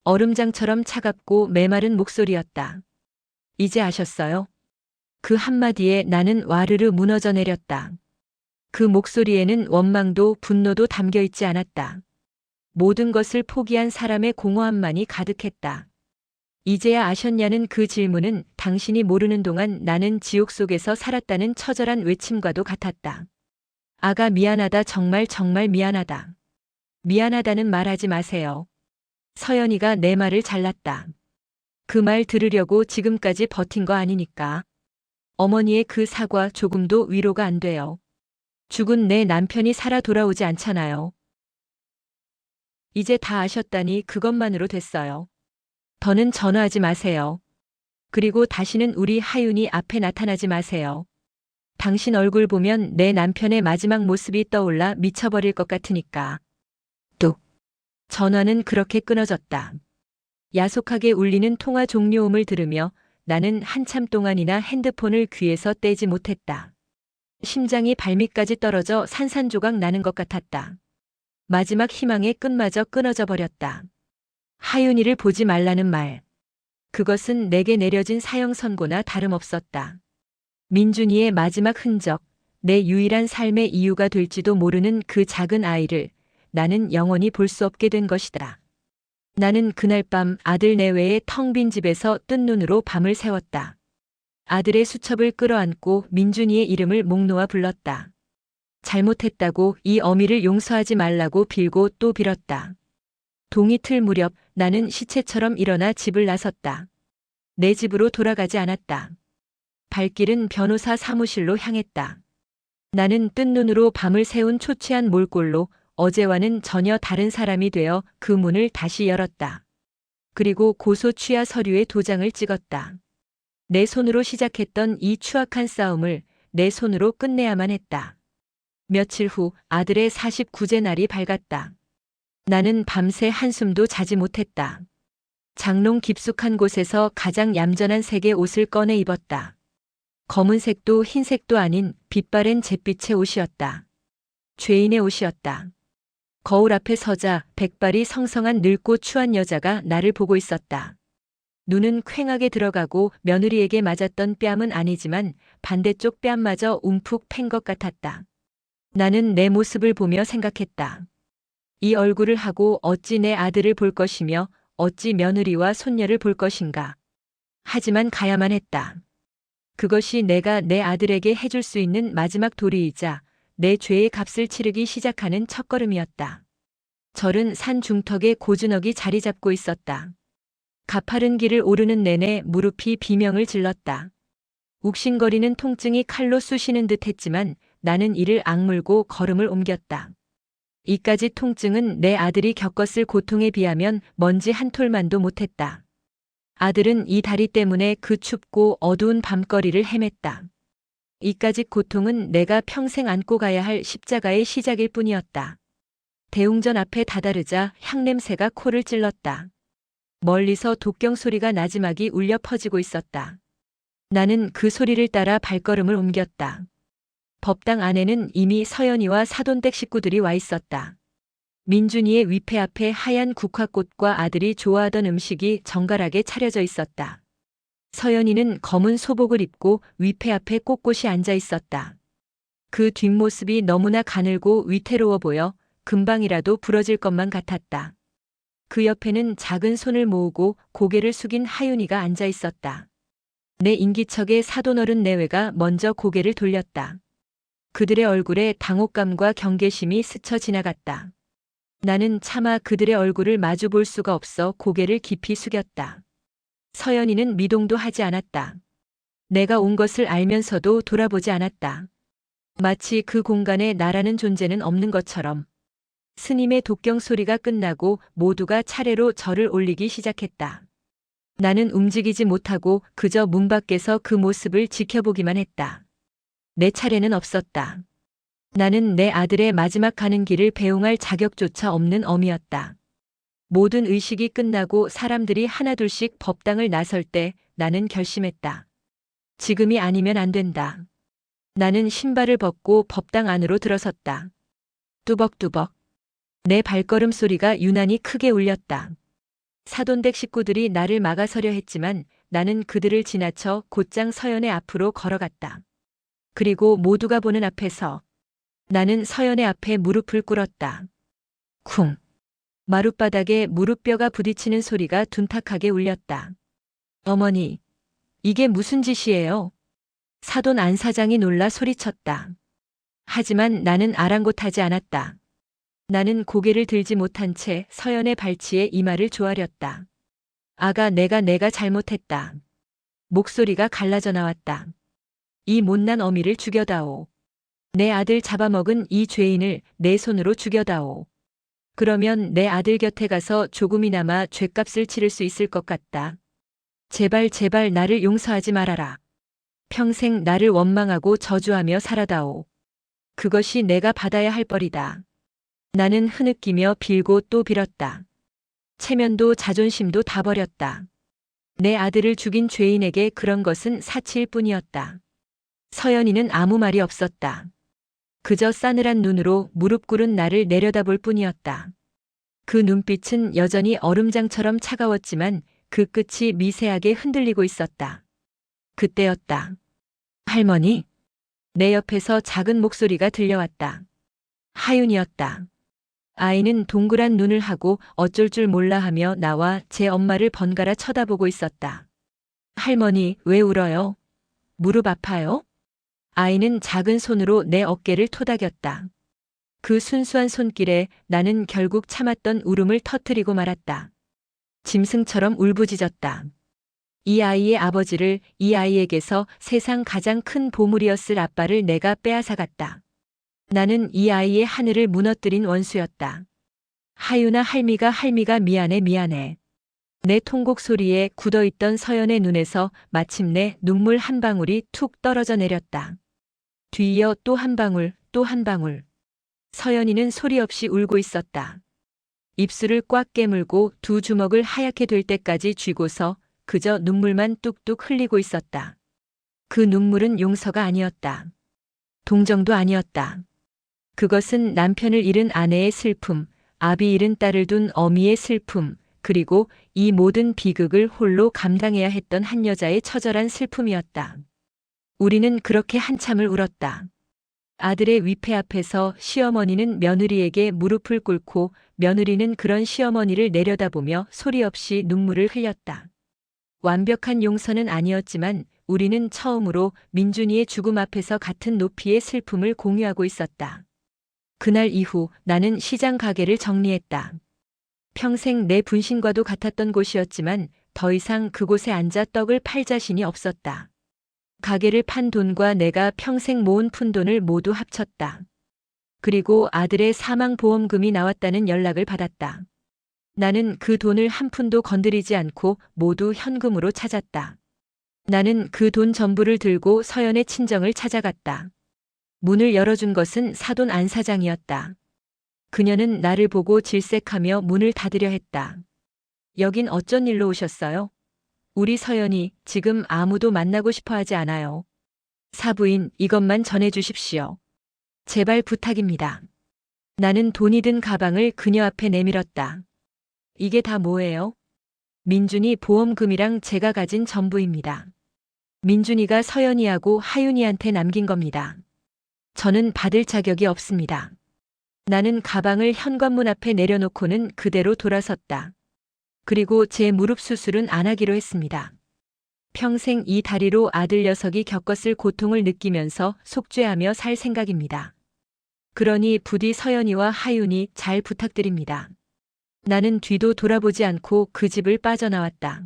얼음장처럼 차갑고 메마른 목소리였다. 이제 아셨어요? 그 한마디에 나는 와르르 무너져 내렸다. 그 목소리에는 원망도 분노도 담겨 있지 않았다. 모든 것을 포기한 사람의 공허함만이 가득했다. 이제야 아셨냐는 그 질문은 당신이 모르는 동안 나는 지옥 속에서 살았다는 처절한 외침과도 같았다. 아가, 미안하다. 정말 미안하다. 미안하다는 말하지 마세요. 서연이가 내 말을 잘랐다. 그 말 들으려고 지금까지 버틴 거 아니니까. 어머니의 그 사과 조금도 위로가 안 돼요. 죽은 내 남편이 살아 돌아오지 않잖아요. 이제 다 아셨다니 그것만으로 됐어요. 더는 전화하지 마세요. 그리고 다시는 우리 하윤이 앞에 나타나지 마세요. 당신 얼굴 보면 내 남편의 마지막 모습이 떠올라 미쳐버릴 것 같으니까. 뚝. 전화는 그렇게 끊어졌다. 야속하게 울리는 통화 종료음을 들으며 나는 한참 동안이나 핸드폰을 귀에서 떼지 못했다. 심장이 발밑까지 떨어져 산산조각 나는 것 같았다. 마지막 희망의 끈마저 끊어져 버렸다. 하윤이를 보지 말라는 말. 그것은 내게 내려진 사형 선고나 다름없었다. 민준이의 마지막 흔적, 내 유일한 삶의 이유가 될지도 모르는 그 작은 아이를 나는 영원히 볼 수 없게 된 것이다. 나는 그날 밤 아들 내외의 텅 빈 집에서 뜬 눈으로 밤을 새웠다. 아들의 수첩을 끌어안고 민준이의 이름을 목 놓아 불렀다. 잘못했다고 이 어미를 용서하지 말라고 빌고 또 빌었다. 동이 틀 무렵 나는 시체처럼 일어나 집을 나섰다. 내 집으로 돌아가지 않았다. 발길은 변호사 사무실로 향했다. 나는 뜬 눈으로 밤을 새운 초췌한 몰골로 어제와는 전혀 다른 사람이 되어 그 문을 다시 열었다. 그리고 고소 취하 서류에 도장을 찍었다. 내 손으로 시작했던 이 추악한 싸움을 내 손으로 끝내야만 했다. 며칠 후 아들의 49제 날이 밝았다. 나는 밤새 한숨도 자지 못했다. 장롱 깊숙한 곳에서 가장 얌전한 색의 옷을 꺼내 입었다. 검은색도 흰색도 아닌 빛바랜 잿빛의 옷이었다. 죄인의 옷이었다. 거울 앞에 서자 백발이 성성한 늙고 추한 여자가 나를 보고 있었다. 눈은 퀭하게 들어가고 며느리에게 맞았던 뺨은 아니지만 반대쪽 뺨마저 움푹 팬 것 같았다. 나는 내 모습을 보며 생각했다. 이 얼굴을 하고 어찌 내 아들을 볼 것이며 어찌 며느리와 손녀를 볼 것인가. 하지만 가야만 했다. 그것이 내가 내 아들에게 해줄 수 있는 마지막 도리이자 내 죄의 값을 치르기 시작하는 첫걸음이었다. 절은 산 중턱에 고즈넉이 자리 잡고 있었다. 가파른 길을 오르는 내내 무릎이 비명을 질렀다. 욱신거리는 통증이 칼로 쑤시는 듯 했지만 나는 이를 악물고 걸음을 옮겼다. 이까지 통증은 내 아들이 겪었을 고통에 비하면 먼지 한 톨만도 못했다. 아들은 이 다리 때문에 그 춥고 어두운 밤거리를 헤맸다. 이까지 고통은 내가 평생 안고 가야 할 십자가의 시작일 뿐이었다. 대웅전 앞에 다다르자 향냄새가 코를 찔렀다. 멀리서 독경 소리가 나지막이 울려 퍼지고 있었다. 나는 그 소리를 따라 발걸음을 옮겼다. 법당 안에는 이미 서연이와 사돈댁 식구들이 와 있었다. 민준이의 위패 앞에 하얀 국화꽃과 아들이 좋아하던 음식이 정갈하게 차려져 있었다. 서연이는 검은 소복을 입고 위패 앞에 꼿꼿이 앉아 있었다. 그 뒷모습이 너무나 가늘고 위태로워 보여 금방이라도 부러질 것만 같았다. 그 옆에는 작은 손을 모으고 고개를 숙인 하윤이가 앉아 있었다. 내 인기척의 사돈어른 내외가 먼저 고개를 돌렸다. 그들의 얼굴에 당혹감과 경계심이 스쳐 지나갔다. 나는 차마 그들의 얼굴을 마주 볼 수가 없어 고개를 깊이 숙였다. 서연이는 미동도 하지 않았다. 내가 온 것을 알면서도 돌아보지 않았다. 마치 그 공간에 나라는 존재는 없는 것처럼. 스님의 독경 소리가 끝나고 모두가 차례로 절을 올리기 시작했다. 나는 움직이지 못하고 그저 문 밖에서 그 모습을 지켜보기만 했다. 내 차례는 없었다. 나는 내 아들의 마지막 가는 길을 배웅할 자격조차 없는 어미였다. 모든 의식이 끝나고 사람들이 하나둘씩 법당을 나설 때 나는 결심했다. 지금이 아니면 안 된다. 나는 신발을 벗고 법당 안으로 들어섰다. 뚜벅뚜벅. 내 발걸음 소리가 유난히 크게 울렸다. 사돈댁 식구들이 나를 막아서려 했지만 나는 그들을 지나쳐 곧장 서연의 앞으로 걸어갔다. 그리고 모두가 보는 앞에서 나는 서연의 앞에 무릎을 꿇었다. 쿵. 마룻바닥에 무릎뼈가 부딪히는 소리가 둔탁하게 울렸다. 어머니, 이게 무슨 짓이에요? 사돈 안 사장이 놀라 소리쳤다. 하지만 나는 아랑곳하지 않았다. 나는 고개를 들지 못한 채 서연의 발치에 이마를 조아렸다. 아가, 내가 잘못했다. 목소리가 갈라져 나왔다. 이 못난 어미를 죽여다오. 내 아들 잡아먹은 이 죄인을 내 손으로 죽여다오. 그러면 내 아들 곁에 가서 조금이나마 죗값을 치를 수 있을 것 같다. 제발 나를 용서하지 말아라. 평생 나를 원망하고 저주하며 살아다오. 그것이 내가 받아야 할 벌이다. 나는 흐느끼며 빌고 또 빌었다. 체면도 자존심도 다 버렸다. 내 아들을 죽인 죄인에게 그런 것은 사치일 뿐이었다. 서연이는 아무 말이 없었다. 그저 싸늘한 눈으로 무릎 꿇은 나를 내려다볼 뿐이었다. 그 눈빛은 여전히 얼음장처럼 차가웠지만 그 끝이 미세하게 흔들리고 있었다. 그때였다. 할머니? 내 옆에서 작은 목소리가 들려왔다. 하윤이었다. 아이는 동그란 눈을 하고 어쩔 줄 몰라 하며 나와 제 엄마를 번갈아 쳐다보고 있었다. 할머니, 왜 울어요? 무릎 아파요? 아이는 작은 손으로 내 어깨를 토닥였다. 그 순수한 손길에 나는 결국 참았던 울음을 터뜨리고 말았다. 짐승처럼 울부짖었다. 이 아이의 아버지를, 이 아이에게서 세상 가장 큰 보물이었을 아빠를 내가 빼앗아갔다. 나는 이 아이의 하늘을 무너뜨린 원수였다. 하윤아, 할미가 미안해, 미안해. 내 통곡 소리에 굳어있던 서연의 눈에서 마침내 눈물 한 방울이 툭 떨어져 내렸다. 뒤이어 또 한 방울, 또 한 방울. 서연이는 소리 없이 울고 있었다. 입술을 꽉 깨물고 두 주먹을 하얗게 될 때까지 쥐고서 그저 눈물만 뚝뚝 흘리고 있었다. 그 눈물은 용서가 아니었다. 동정도 아니었다. 그것은 남편을 잃은 아내의 슬픔, 아비 잃은 딸을 둔 어미의 슬픔, 그리고 이 모든 비극을 홀로 감당해야 했던 한 여자의 처절한 슬픔이었다. 우리는 그렇게 한참을 울었다. 아들의 위패 앞에서 시어머니는 며느리에게 무릎을 꿇고 며느리는 그런 시어머니를 내려다보며 소리 없이 눈물을 흘렸다. 완벽한 용서는 아니었지만 우리는 처음으로 민준이의 죽음 앞에서 같은 높이의 슬픔을 공유하고 있었다. 그날 이후 나는 시장 가게를 정리했다. 평생 내 분신과도 같았던 곳이었지만 더 이상 그곳에 앉아 떡을 팔 자신이 없었다. 가게를 판 돈과 내가 평생 모은 푼돈을 모두 합쳤다. 그리고 아들의 사망보험금이 나왔다는 연락을 받았다. 나는 그 돈을 한 푼도 건드리지 않고 모두 현금으로 찾았다. 나는 그 돈 전부를 들고 서연의 친정을 찾아갔다. 문을 열어준 것은 사돈 안 사장이었다. 그녀는 나를 보고 질색하며 문을 닫으려 했다. 여긴 어쩐 일로 오셨어요? 우리 서연이 지금 아무도 만나고 싶어 하지 않아요. 사부인, 이것만 전해주십시오. 제발 부탁입니다. 나는 돈이 든 가방을 그녀 앞에 내밀었다. 이게 다 뭐예요? 민준이 보험금이랑 제가 가진 전부입니다. 민준이가 서연이하고 하윤이한테 남긴 겁니다. 저는 받을 자격이 없습니다. 나는 가방을 현관문 앞에 내려놓고는 그대로 돌아섰다. 그리고 제 무릎 수술은 안 하기로 했습니다. 평생 이 다리로 아들 녀석이 겪었을 고통을 느끼면서 속죄하며 살 생각입니다. 그러니 부디 서연이와 하윤이 잘 부탁드립니다. 나는 뒤도 돌아보지 않고 그 집을 빠져나왔다.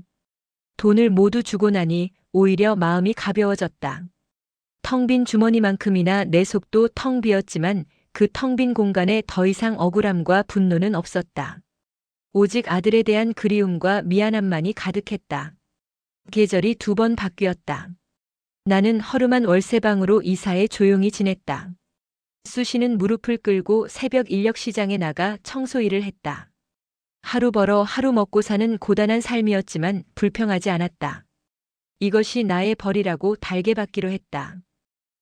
돈을 모두 주고 나니 오히려 마음이 가벼워졌다. 텅 빈 주머니만큼이나 내 속도 텅 비었지만 그 텅 빈 공간에 더 이상 억울함과 분노는 없었다. 오직 아들에 대한 그리움과 미안함만이 가득했다. 계절이 2번 바뀌었다. 나는 허름한 월세방으로 이사해 조용히 지냈다. 수시는 무릎을 꿇고 새벽 인력시장에 나가 청소 일을 했다. 하루 벌어 하루 먹고 사는 고단한 삶이었지만 불평하지 않았다. 이것이 나의 벌이라고 달게 받기로 했다.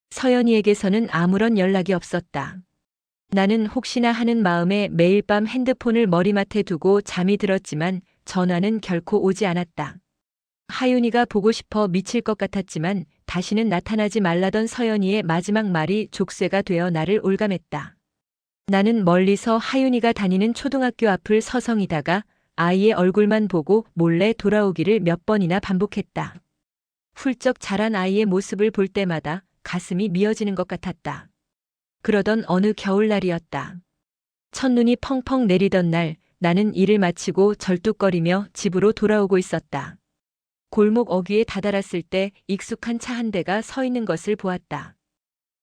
서연이에게서는 아무런 연락이 없었다. 나는 혹시나 하는 마음에 매일 밤 핸드폰을 머리맡에 두고 잠이 들었지만 전화는 결코 오지 않았다. 하윤이가 보고 싶어 미칠 것 같았지만 다시는 나타나지 말라던 서연이의 마지막 말이 족쇄가 되어 나를 올감했다. 나는 멀리서 하윤이가 다니는 초등학교 앞을 서성이다가 아이의 얼굴만 보고 몰래 돌아오기를 몇 번이나 반복했다. 훌쩍 자란 아이의 모습을 볼 때마다 가슴이 미어지는 것 같았다. 그러던 어느 겨울날이었다. 첫눈이 펑펑 내리던 날 나는 일을 마치고 절뚝거리며 집으로 돌아오고 있었다. 골목 어귀에 다다랐을 때 익숙한 차 한 대가 서 있는 것을 보았다.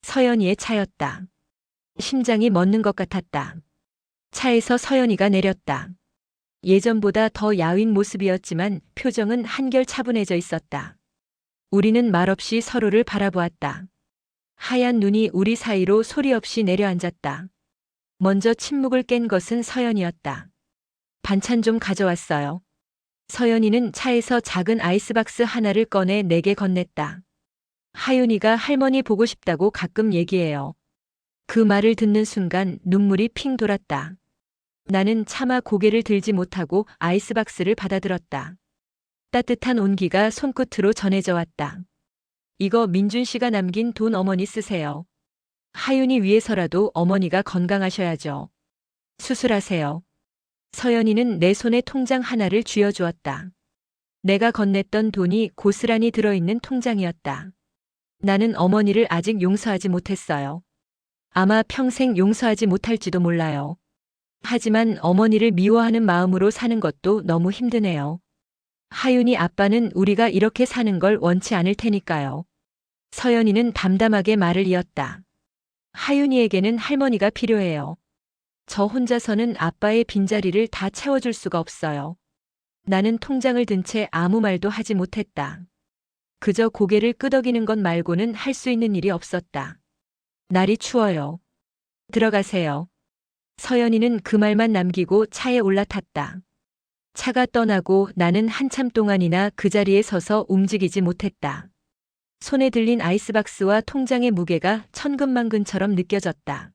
서연이의 차였다. 심장이 멎는 것 같았다. 차에서 서연이가 내렸다. 예전보다 더 야윈 모습이었지만 표정은 한결 차분해져 있었다. 우리는 말없이 서로를 바라보았다. 하얀 눈이 우리 사이로 소리 없이 내려앉았다. 먼저 침묵을 깬 것은 서연이었다. 반찬 좀 가져왔어요. 서연이는 차에서 작은 아이스박스 하나를 꺼내 내게 건넸다. 하윤이가 할머니 보고 싶다고 가끔 얘기해요. 그 말을 듣는 순간 눈물이 핑 돌았다. 나는 차마 고개를 들지 못하고 아이스박스를 받아들었다. 따뜻한 온기가 손끝으로 전해져 왔다. 이거 민준 씨가 남긴 돈 어머니 쓰세요. 하윤이 위해서라도 어머니가 건강하셔야죠. 수술하세요. 서연이는 내 손에 통장 하나를 쥐어주었다. 내가 건넸던 돈이 고스란히 들어있는 통장이었다. 나는 어머니를 아직 용서하지 못했어요. 아마 평생 용서하지 못할지도 몰라요. 하지만 어머니를 미워하는 마음으로 사는 것도 너무 힘드네요. 하윤이 아빠는 우리가 이렇게 사는 걸 원치 않을 테니까요. 서연이는 담담하게 말을 이었다. 하윤이에게는 할머니가 필요해요. 저 혼자서는 아빠의 빈자리를 다 채워줄 수가 없어요. 나는 통장을 든 채 아무 말도 하지 못했다. 그저 고개를 끄덕이는 것 말고는 할 수 있는 일이 없었다. 날이 추워요. 들어가세요. 서연이는 그 말만 남기고 차에 올라탔다. 차가 떠나고 나는 한참 동안이나 그 자리에 서서 움직이지 못했다. 손에 들린 아이스박스와 통장의 무게가 천근만근처럼 느껴졌다.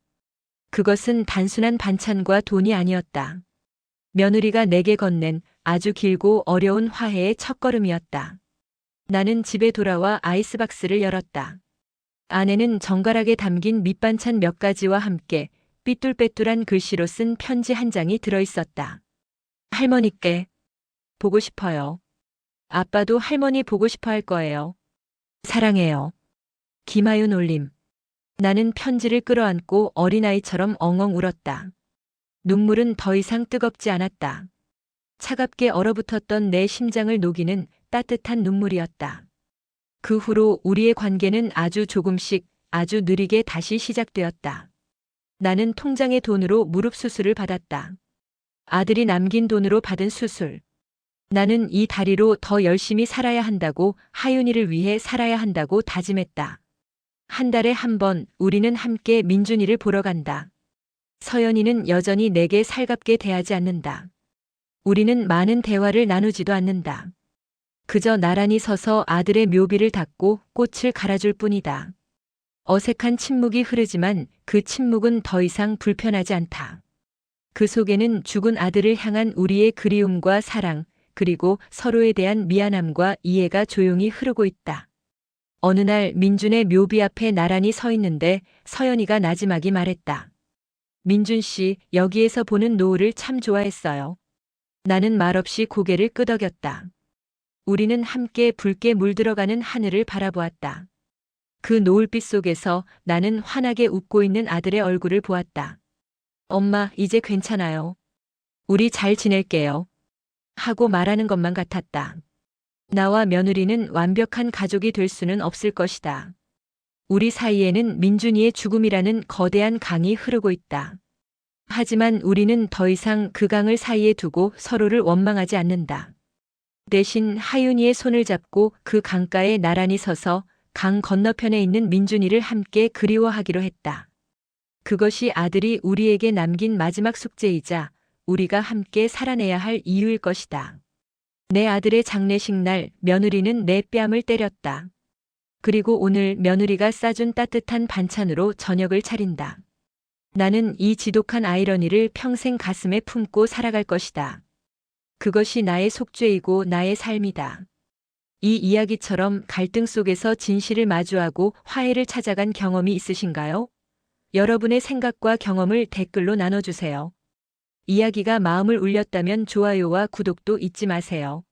그것은 단순한 반찬과 돈이 아니었다. 며느리가 내게 건넨 아주 길고 어려운 화해의 첫걸음이었다. 나는 집에 돌아와 아이스박스를 열었다. 안에는 정갈하게 담긴 밑반찬 몇 가지와 함께 삐뚤빼뚤한 글씨로 쓴 편지 한 장이 들어있었다. 할머니께 보고 싶어요. 아빠도 할머니 보고 싶어 할 거예요. 사랑해요. 김하윤 올림. 나는 편지를 끌어안고 어린아이처럼 엉엉 울었다. 눈물은 더 이상 뜨겁지 않았다. 차갑게 얼어붙었던 내 심장을 녹이는 따뜻한 눈물이었다. 그 후로 우리의 관계는 아주 조금씩 아주 느리게 다시 시작되었다. 나는 통장의 돈으로 무릎 수술을 받았다. 아들이 남긴 돈으로 받은 수술. 나는 이 다리로 더 열심히 살아야 한다고, 하윤이를 위해 살아야 한다고 다짐했다. 한 달에 한 번 우리는 함께 민준이를 보러 간다. 서연이는 여전히 내게 살갑게 대하지 않는다. 우리는 많은 대화를 나누지도 않는다. 그저 나란히 서서 아들의 묘비를 닦고 꽃을 갈아줄 뿐이다. 어색한 침묵이 흐르지만 그 침묵은 더 이상 불편하지 않다. 그 속에는 죽은 아들을 향한 우리의 그리움과 사랑, 그리고 서로에 대한 미안함과 이해가 조용히 흐르고 있다. 어느 날 민준의 묘비 앞에 나란히 서 있는데 서연이가 나지막이 말했다. 민준 씨, 여기에서 보는 노을을 참 좋아했어요. 나는 말없이 고개를 끄덕였다. 우리는 함께 붉게 물들어가는 하늘을 바라보았다. 그 노을빛 속에서 나는 환하게 웃고 있는 아들의 얼굴을 보았다. 엄마, 이제 괜찮아요. 우리 잘 지낼게요. 하고 말하는 것만 같았다. 나와 며느리는 완벽한 가족이 될 수는 없을 것이다. 우리 사이에는 민준이의 죽음이라는 거대한 강이 흐르고 있다. 하지만 우리는 더 이상 그 강을 사이에 두고 서로를 원망하지 않는다. 대신 하윤이의 손을 잡고 그 강가에 나란히 서서 강 건너편에 있는 민준이를 함께 그리워하기로 했다. 그것이 아들이 우리에게 남긴 마지막 숙제이자 우리가 함께 살아내야 할 이유일 것이다. 내 아들의 장례식 날 며느리는 내 뺨을 때렸다. 그리고 오늘 며느리가 싸준 따뜻한 반찬으로 저녁을 차린다. 나는 이 지독한 아이러니를 평생 가슴에 품고 살아갈 것이다. 그것이 나의 속죄이고 나의 삶이다. 이 이야기처럼 갈등 속에서 진실을 마주하고 화해를 찾아간 경험이 있으신가요? 여러분의 생각과 경험을 댓글로 나눠주세요. 이야기가 마음을 울렸다면 좋아요와 구독도 잊지 마세요.